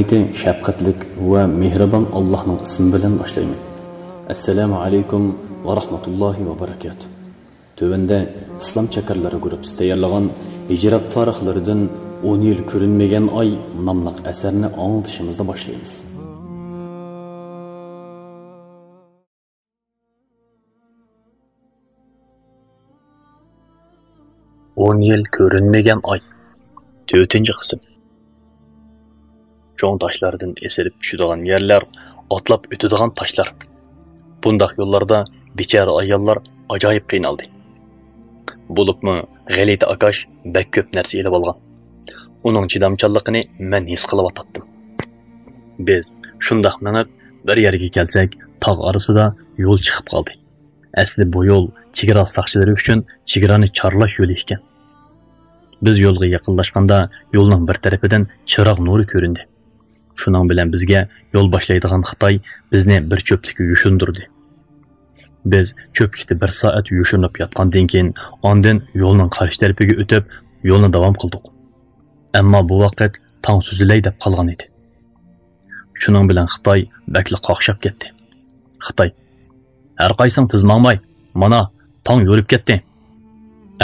Nihoyatda shafqatlik va mehribon Allohning ismi bilan boshlayman. Assalomu alaykum va rahmatullohi va barakatuh. Tövəndə İslam Çakarları qrupsi tayyorlagan hijrat tarixlaridan 10 yil ko'rinmagan oy nomli asarni anglitishimizda boshlaymiz. On yil ko'rinmagan oy 4-qism. Çoğun taşlardan esilip düşüdüğün yerler, atlap ötüdüğün taşlar. Bundaq yollarda biçara ayollar acayip qiynaldı. Bulupmu G'alita Akash bek köp narsa elib olgan. Uning chidamchanligini men his qilib atatdim. Biz shundaq minib bir yerga kelsak, tog' orasida yo'l chiqib qoldi. Asli bu yo'l chegara saqchilari uchun chegarani chorlash yo'li ekan. Biz yo'lga yaqinlashganda yo'lning bir tarafidan chiroq nuri ko'rindi. Şunun bilen bizge yol başlaydıgan Xitay bizni bir çöplükü yuşundurdu. Biz çöplükte bir saat yuşunup yatqandan keyin ondan yolning qarshi tarafiga o'tib yo'lni davom qildik. Ammo bu vaqt tong suzilay deb qolgan edi. Şunun bilen Xitay bakli qoqshab ketdi. Xitay: "Har qaysing tizmamay, mana tong yo'lib ketdi.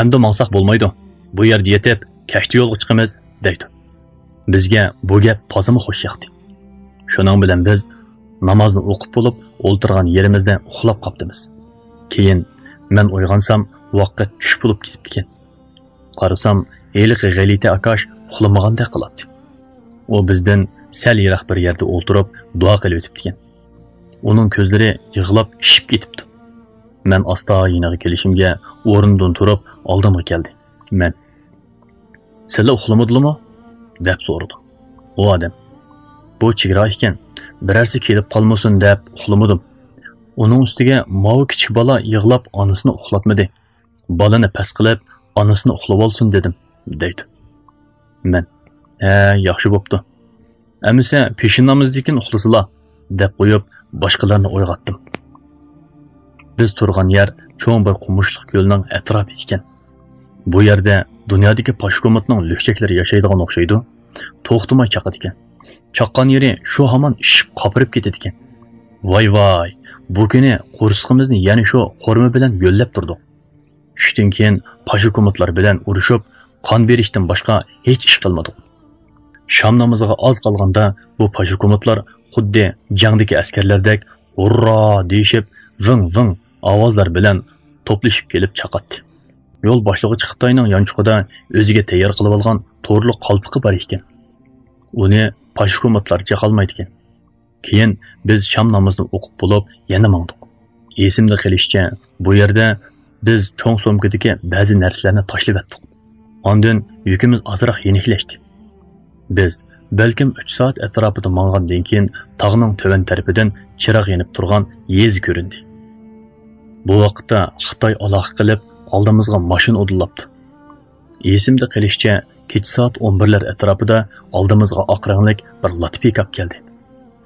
Endi mansaq bo'lmaydi. Bu yerda yetib, kashti yo'lga chiqamiz" deydi. Bizge bu gap tozimi xoş yoqdi. Şunun bilen biz namozni o'qib bo'lib, o'ltirgan yerimizda uxlab qopdimiz. Keyin men uyg'onsam, vaqt tush bo'lib ketibdi ekan. Qarasam, heliqi G'alita Akash uxlamagandek qiladi. O bizdan sal yiroq bir yerda o'ltirib, duo qilib o'tibdi ekan. Uning ko'zlari yig'lab shishib ketibdi. Men asta yiniga kelishimga o'rnidan turib, oldimga keldi. Men: "Sizlar uxlamadingizmi?" deb so'radi. O odam: "Bu chegara ekan, birarsi kelib qolmasin deb uxlamadim. Uning ustiga mavi kichik bola yig'lab onasini uxlatmadi. Bolani past qilib, onasini uxlab olsin dedim" deydi. Men: "Yaxshi bo'pti. Amisa peshin namozdan uxlasizlar" deb qo'yib, boshqalarni uyg'otdim. Biz turgan yer cho'ng bir qumushliq yo'lning atrofi ekan. Bu yerda dunyodagi pashkomatning lükçekleri yashaydigan o'xshaydi. To'xtamay chaqadi ekan. Chaqqan yeri shu hamon ishib qopirib ketadi ekan. Voy voy, bu kuni qo'rsqimizni yana shu xorma bilan yo'llab turdik. Tushdan keyin pashkomatlar bilan urushib, qon berishdan boshqa hech ish qilmadik. Sham namoziga oz qolganda bu pashkomatlar xuddi jangdagi askarlardek "Hurra!" deyishib, ving-ving ovozlar bilan to'plashib kelib chaqatdi. Yo'l boshlig'i Xitoyning yanchuqida o'ziga tayyor qilib olgan to'rli qalpiqi bor ekan. Uni pashkomatlar chaqalmaydi ekan. Keyin biz sham namozini o'qib bo'lib, yana mangdik. Esimda qilishcha, bu yerda biz cho'ng so'mkadagi ba'zi narsalarni tashlab etdik. Ondan yukimiz ozroq yeniklashdi. Biz balkim 3 soat atrofida mang'andan keyin tog'ning to'van tarafidan chiroq yenib turgan yezi ko'rindi. Bu vaqtda Xitoy aloqa qilib oldimizga mashina o'dillabdi. Esimda qilishcha, kech soat 11lar atrofida oldimizga oq ranglik bir Latifa kap keldi.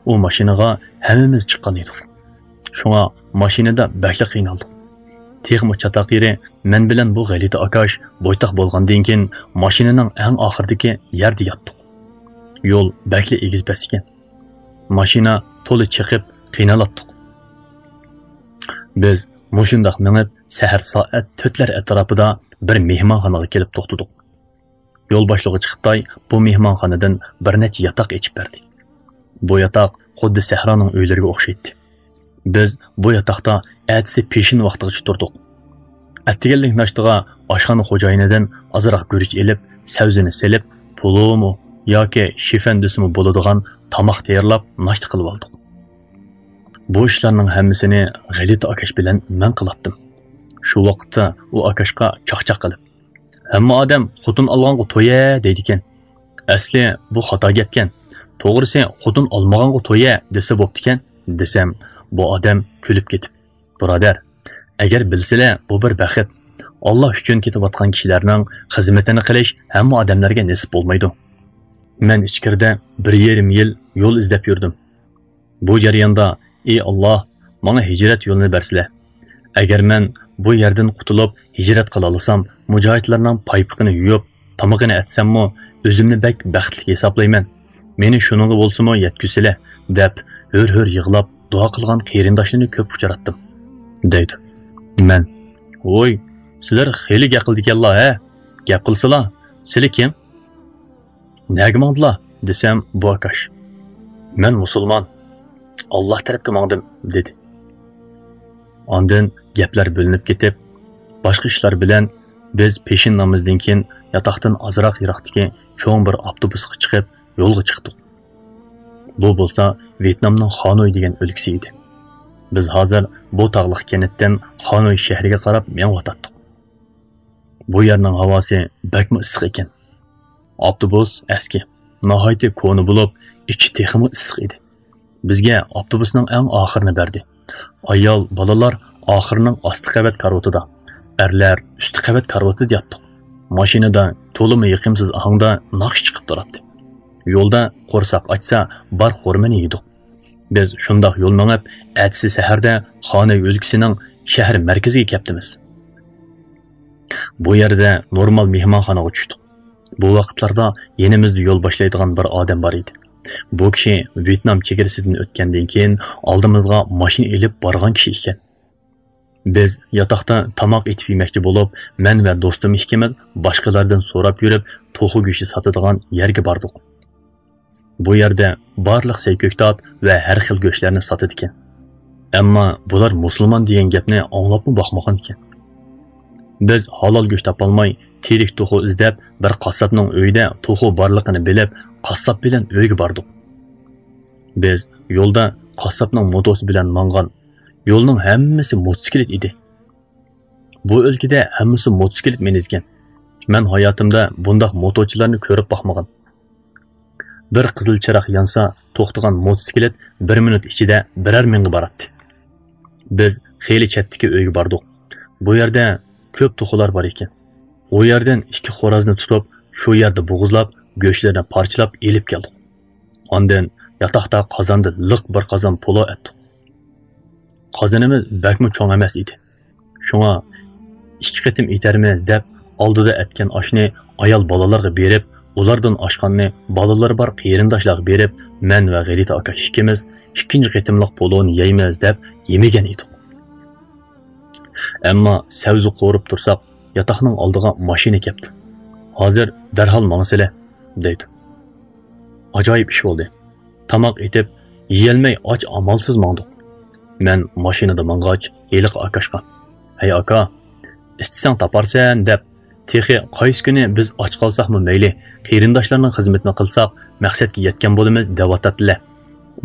U mashinaga hammamiz chiqqan edik. Shunga mashinada bakli qiynaldik. Texmo chataq yeri men bilan bu G'alita Akash bo'ytaq bo'lgandan keyin mashinaning eng oxirdagi yerda yotdik. Yo'l bakli egiz bas ekan. Mashina to'la chiqib qiynalatdik. Biz mushundaq minib sahar soat 4lar atrofida bir mehmonxonaga kelib to'xtadik. Yo'l boshlig'i Xitoy bu mehmonxonadan bir necha yotoq ichib berdi. Bu yotoq xuddi sahroning uylariga o'xshaydi. Biz bu yotoqda atsi peshin vaqtigacha turdik. Attiganlik nashtiga oshxona xo'jayinidan ozroq guruch elib, savzini selib, pulumi yoki shifandisimi bo'ladigan tomoq tayyorlab nashta qilib oldik. Bu ishlarning hammasini G'alita Akash bilan men qilatdim. Shu vaqtda u Akashga chaqchaq qilib: "Hamma odam xotun olganga to'ya" deydi ekan. Asli bu xato gapkan. To'g'risi xotun olmaganga to'ya desa bo'pti ekan, desam, bu odam kulib ketib: "Birodar, agar bilsizlar, bu bir baxt. Alloh uchun ketayotgan kishilarning xizmatini qilish hamma odamlarga nasib bo'lmaydi. Men ichkarida 1,5 yil yo'l izlab yurdim. Bu jarayonda ey Alloh, menga hijrat yo'lini bersizlar. Agar men bu yerdan qutulib hijrat qila olsam, mujohidlarning paypiqini yuyib, tomog'ini atsam-mu, o'zimni bek baxtli hisoblayman. meni shuningga bo'lsa-mu yetkizsizlar deb hur yig'lab duo qilgan qarindoshlarini ko'p uchratdim, deydi. Men, "Voy, sizlar xeyli gap qildikanlar, ha? Gap qilsalar, sizlar kim? Nega mangdilar?" desam, bu akash. "Men musulmon, Alloh tarafga mangdim", dedi. Ondan gaplar bo'linib ketib, boshqa ishlar bilan biz peshin namozdan keyin yotoqdan ozroq yiroqdagi cho'ng bir avtobusga chiqib, yo'lga chiqdik. Bu bo'lsa Vyetnamning Hanoy degan o'lkasi edi. Biz hozir bu tog'liq kentdan Hanoy shahriga qarab menyotdik. Bu yerning havosi bakmi issiq ekan. Avtobus eski, nihoyatda ko'ni bo'lib, ichi texmi issiq edi. Bizga avtobusning eng oxirini berdi. Ayol, bolalar oxirining osti qavat karvotida, erlar usti qavat karvotida yotdik. Mashinada to'limi yiqimsiz ahangda naqsh chiqib turardi. Yo'lda qo'rsoq ochsa, bar xurmani yedik. Biz shundoq yo'l mengib, atsi saharda Xonay o'lkasining shahar markaziga kelibdimiz. Bu yerda normal mehmonxonaga tushdik. Bu vaqtlarda yenimizda yo'l boshlaydigan bir odam bor edi. Bu kishi Vyetnam chegarasidan o'tgandan keyin oldimizga mashina elib borgan kishi ekan. Biz yotoqda tamoq etib yemoqchi bo'lib, men va do'stim ikkimiz boshqalardan so'rab yurib, to'xu go'shti sotadigan yerga bordik. Bu yerda barliq sayko'ktot va har xil go'shtlarni sotadi ekan. Ammo bular musulmon degan gapni anglabmi boqmagan ekan. Biz halol go'sht topolmay, tirik to'xu izlab, bir qassobning uyida to'xu borligini bilib, qassob bilan uyga bordik. Biz yo'lda qassobning motosi bilan mangan. Yo'lning hammasi motosiklet edi. Bu o'lkada hammasi motosiklet minadigan. Men hayotimda bundoq motochilarni ko'rib boqmagan. Bir qizil chiroq yansa, to'xtagan motosiklet 1 minut ichida birer mingga boradi. Biz xeyli chetdagi uyga bordik. Bu yerda ko'p to'xular bor ekan. O yerdan 2 xo'rozni tutib, shu yerda bo'g'izlab, go'shtlarni parchalab elib keldik. Ondan yotoqda qozonda liq bir qozon polo etdik. Qozonimiz bakmi cho'ng emas edi. Shunga 2 qatim etarmiz deb oldida etgan oshni ayol bolalarga berib, ulardan oshqanni bolalar bor qarindoshlarga berib, men va G'alita aka ikkimiz 2-chi qatimliq poloni yeymiz deb yemagan edik. Ammo savzi qo'rib tursak, yotoqning oldiga mashina kelibdi. Hozir darhol mangsizlar, deydi. Ajoyib ish bo'ldi. Tamoq etib, yeyolmay och amalsiz mangdik. Men mashinada mang'ach, yeliq akashqa. "Hey aka, istisang toparsan" deb, "Texi qaysi kuni biz och qolsaqmi mayli, qarindoshlarning xizmatini qilsak, maqsadga yetgan bo'lamiz" deb atadilar.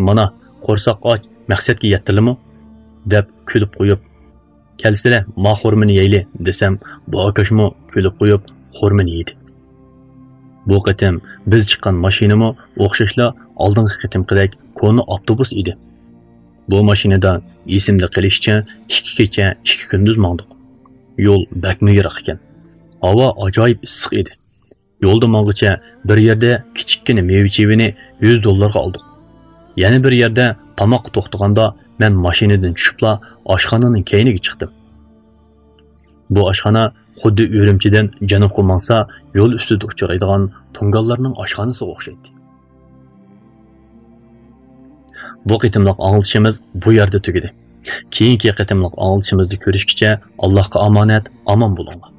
Mana qo'rsoq och, maqsadga yetdilimi? deb kulib qo'yib, "Kelsizlar, ma xurmini yeyli" desam, bu akashmo kulib qo'yib, xurmini yedi. Bu qatim biz chiqqan mashinami o'xshashla oldingi qatimqidek ko'ni avtobus edi. Bu mashinada esimda qilishcha 2 kecha 2 kunduz mangdik. Yo'l bakmi yiroq ekan. Havo ajoyib issiq edi. Yo'lda mang'icha bir yerda kichikkina meva-chevini $100 oldik. Yana bir yerda tamoq to'xtaganda men mashinadan tushibla oshxonaning keyniga chiqdim. Bu oshxona xuddi Urumchidan janubga mangsa yo'l ustida uchraydigan tungallarning oshxonasiga o'xshaydi. Bu qitimliq anglitishimiz bu yerda tugadi. Keyingi qitimliq anglitishimizni ko'rishgacha Allohga omonat, omon bo'linglar.